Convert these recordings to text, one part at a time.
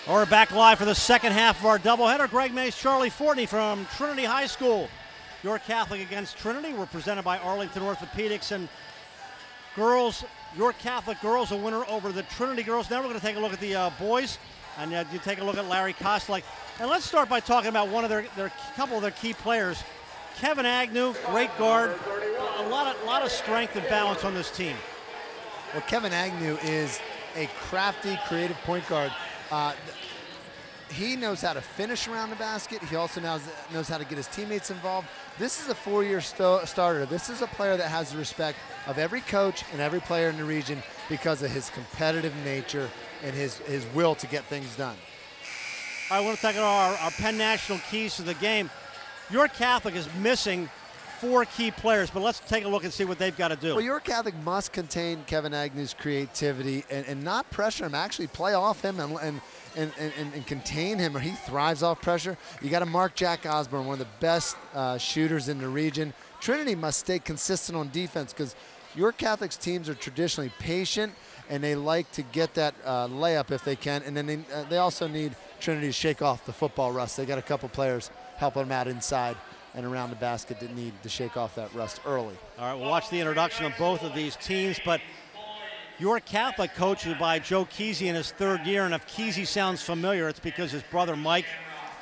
We're back live for the second half of our doubleheader. Greg Mays, Charlie Fortney from Trinity High School. York Catholic against Trinity. We're presented by Arlington Orthopedics. And girls, York Catholic girls, a winner over the Trinity girls. Now we're going to take a look at the boys. And you take a look at Larry Kostelek. And let's start by talking about one of their couple of their key players. Kevin Agnew, great guard. A lot of strength and balance on this team. Well, Kevin Agnew is a crafty, creative point guard. He knows how to finish around the basket. He also knows how to get his teammates involved. This is a four-year starter. This is a player that has the respect of every coach and every player in the region because of his competitive nature and his will to get things done. All right, I want to take our Penn National keys to the game. York Catholic is missing 4 key players, but let's take a look and see what they've got to do. Well, York Catholic must contain Kevin Agnew's creativity and not pressure him, actually play off him and contain him, or he thrives off pressure. You got to mark Jack Osborne, one of the best shooters in the region. Trinity must stay consistent on defense because York Catholic's teams are traditionally patient and they like to get that layup if they can, and then they also need Trinity to shake off the football rust. They got a couple players helping them out inside and around the basket that need to shake off that rust early. All right, we'll watch the introduction of both of these teams, but York Catholic coached by Joe Kesey in his 3rd year, and if Kesey sounds familiar, it's because his brother Mike,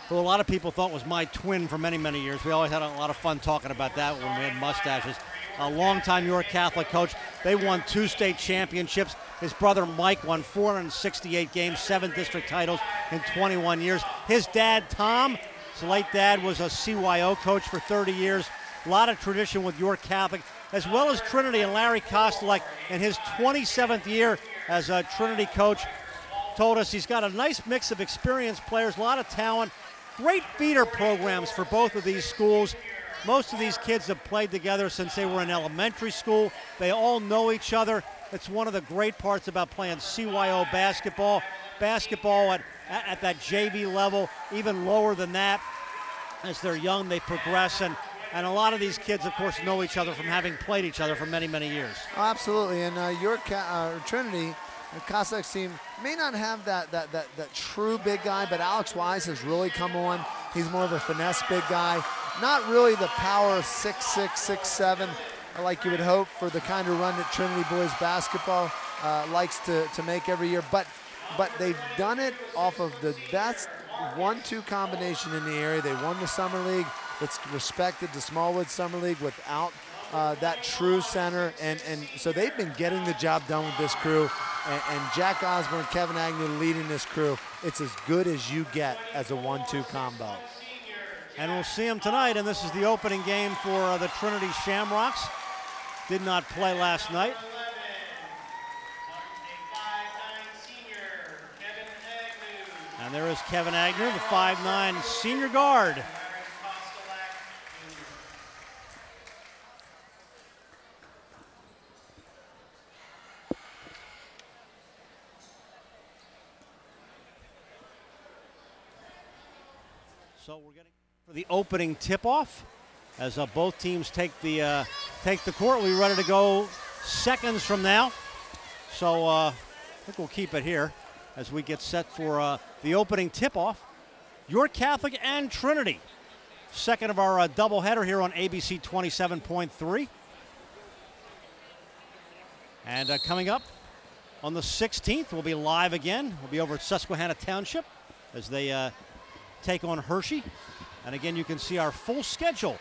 who a lot of people thought was my twin for many, many years. We always had a lot of fun talking about that when we had mustaches. A longtime York Catholic coach. They won 2 state championships. His brother Mike won 468 games, 7 district titles in 21 years. His dad, Tom, his late dad, was a CYO coach for 30 years. A lot of tradition with York Catholic, as well as Trinity, and Larry Kostelek in his 27th year as a Trinity coach told us he's got a nice mix of experienced players, a lot of talent, great feeder programs for both of these schools. Most of these kids have played together since they were in elementary school. They all know each other. It's one of the great parts about playing CYO basketball. Basketball at that JV level, even lower than that. As they're young, they progress, and a lot of these kids, of course, know each other from having played each other for many, many years. Oh, absolutely, and Trinity, Kostelek's team may not have that true big guy, but Alex Wise has really come on. He's more of a finesse big guy, not really the power 6'6", 6'7", like you would hope for the kind of run that Trinity boys basketball likes to make every year, but they've done it off of the best 1-2 combination in the area. They won the Summer League. It's respected, the Smallwood Summer League, without that true center, and so they've been getting the job done with this crew, and Jack Osborne, Kevin Agnew leading this crew. It's as good as you get as a 1-2 combo. And we'll see them tonight, and this is the opening game for the Trinity Shamrocks. Did not play last night. And there is Kevin Agnew, the 5'9" senior guard. So we're getting for the opening tip-off as both teams take the court. We're ready to go seconds from now. So I think we'll keep it here as we get set for the opening tip-off. York Catholic and Trinity. Second of our doubleheader here on ABC 27.3. And coming up on the 16th, we'll be live again. We'll be over at Susquehanna Township as they take on Hershey. And again, you can see our full schedule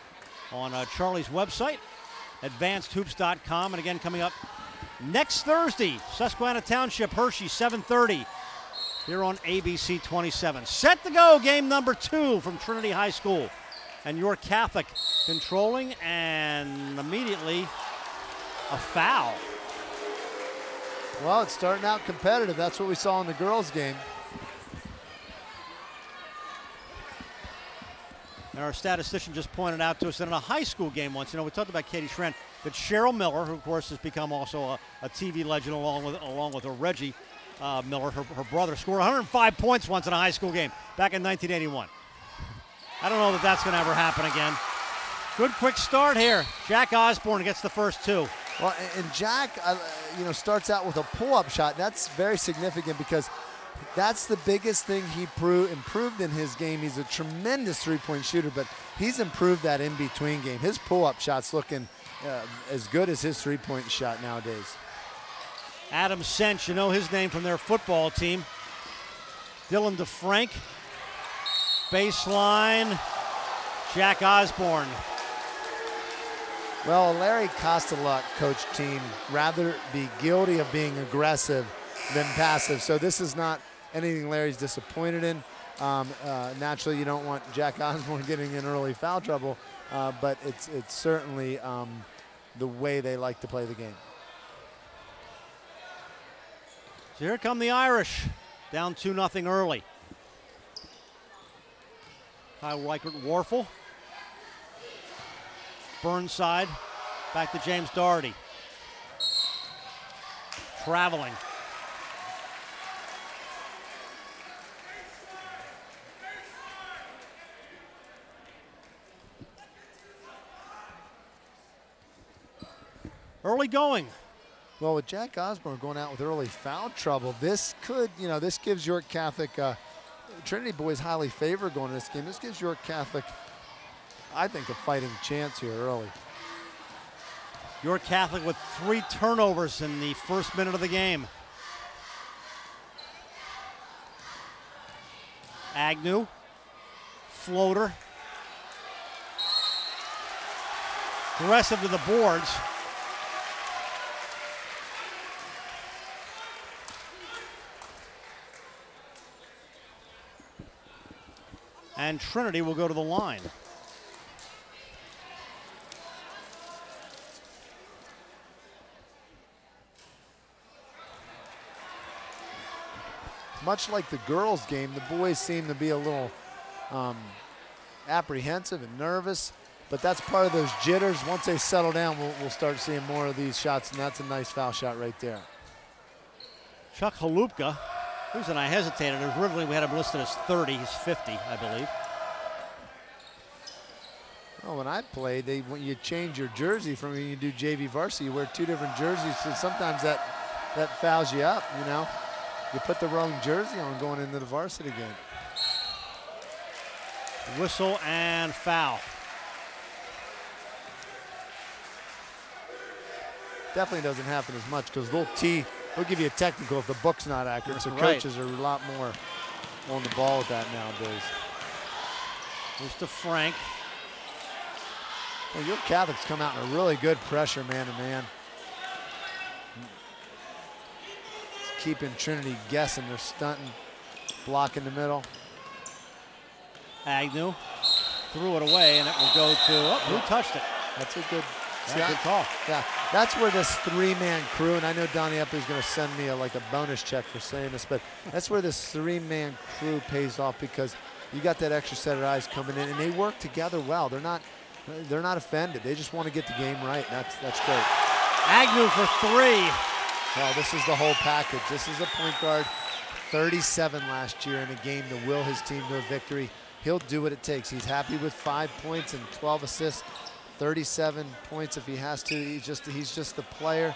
on Charlie's website, advancedhoops.com. And again, coming up next Thursday, Susquehanna Township, Hershey, 7:30 here on ABC 27. Set to go, game number 2 from Trinity High School. And York Catholic controlling, and immediately a foul. Well, it's starting out competitive. That's what we saw in the girls' game. And our statistician just pointed out to us that in a high school game once, we talked about Katie Schran, that Cheryl Miller, who of course has become also a TV legend along with her Reggie Miller, her brother, scored 105 points once in a high school game back in 1981. I don't know that that's going to ever happen again. Good quick start here. Jack Osborne gets the first 2. Well, and Jack, starts out with a pull-up shot. That's very significant because That's the biggest thing he improved in his game. He's a tremendous three-point shooter, but he's improved that in-between game. His pull-up shot's looking as good as his three-point shot nowadays. Adam Sench, you know his name from their football team. Dylan DeFrank, baseline, Jack Osborne. Well, Larry Kosteluk coached team rather be guilty of being aggressive than passive. So this is not anything Larry's disappointed in. Naturally, you don't want Jack Osborne getting in early foul trouble, but it's certainly the way they like to play the game. So here come the Irish, down 2-0 early. Kyle Reichert Warfel. Burnside, back to James Doherty. Traveling. Early going. Well, with Jack Osborne going out with early foul trouble, this could, this gives York Catholic, Trinity boys highly favored going to this game. This gives York Catholic, I think, a fighting chance here early. York Catholic with 3 turnovers in the first minute of the game. Agnew, floater. Aggressive to the boards. And Trinity will go to the line. Much like the girls' game, the boys seem to be a little apprehensive and nervous, but that's part of those jitters. Once they settle down, we'll start seeing more of these shots, and that's a nice foul shot right there. Chuck Halupka. The reason I hesitated, originally we had him listed as 30, he's 50, I believe. Well, when I played, when you change your jersey from when you do JV varsity, you wear 2 different jerseys, so sometimes that fouls you up, You put the wrong jersey on going into the varsity game. Whistle and foul. Definitely doesn't happen as much because they'll give you a technical if the book's not accurate. So coaches are a lot more on the ball with that nowadays. Here's to Frank. Well, your Catholics come out in a really good pressure man-to-man. It's keeping Trinity guessing. They're stunting, block in the middle. Agnew threw it away, and it will go to, who touched it? That's a good call. Yeah, that's where this 3-man crew, and I know Donnie Epley's going to send me a bonus check for saying this, but that's where this 3-man crew pays off because you got that extra set of eyes coming in, and they work together well. They're not offended. They just want to get the game right. That's great. Agnew for 3. Well, this is the whole package. This is a point guard, 37 last year in a game to will his team to a victory. He'll do what it takes. He's happy with 5 points and 12 assists, 37 points if he has to. He's just the player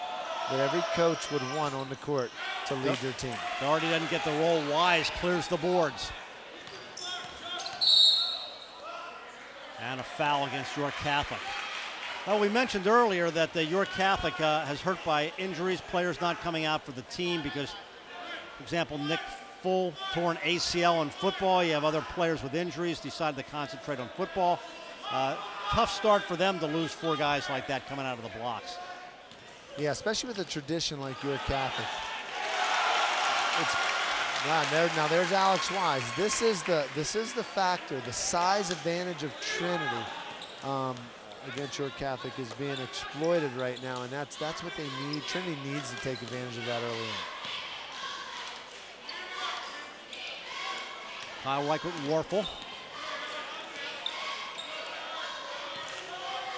that every coach would want on the court to lead their team. Doherty doesn't get the roll. Wise clears the boards. And a foul against York Catholic. Well, we mentioned earlier that the York Catholic has hurt by injuries, players not coming out for the team because, for example, Nick Full torn ACL in football. You have other players with injuries, decided to concentrate on football. Tough start for them to lose 4 guys like that coming out of the blocks. Yeah, especially with a tradition like York Catholic. Now there's Alex Wise. This is the factor, the size advantage of Trinity against York Catholic is being exploited right now, and that's what they need. Trinity needs to take advantage of that early on. Kyle Reichert Warfel.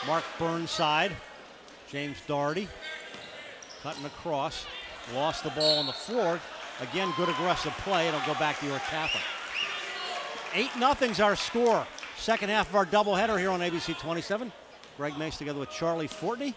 Mark Burnside. James Doherty. Cutting across. Lost the ball on the floor. Again, good aggressive play. It'll go back to York Catholic. 8-0's our score. Second half of our doubleheader here on ABC 27. Greg Mace together with Charlie Fortney.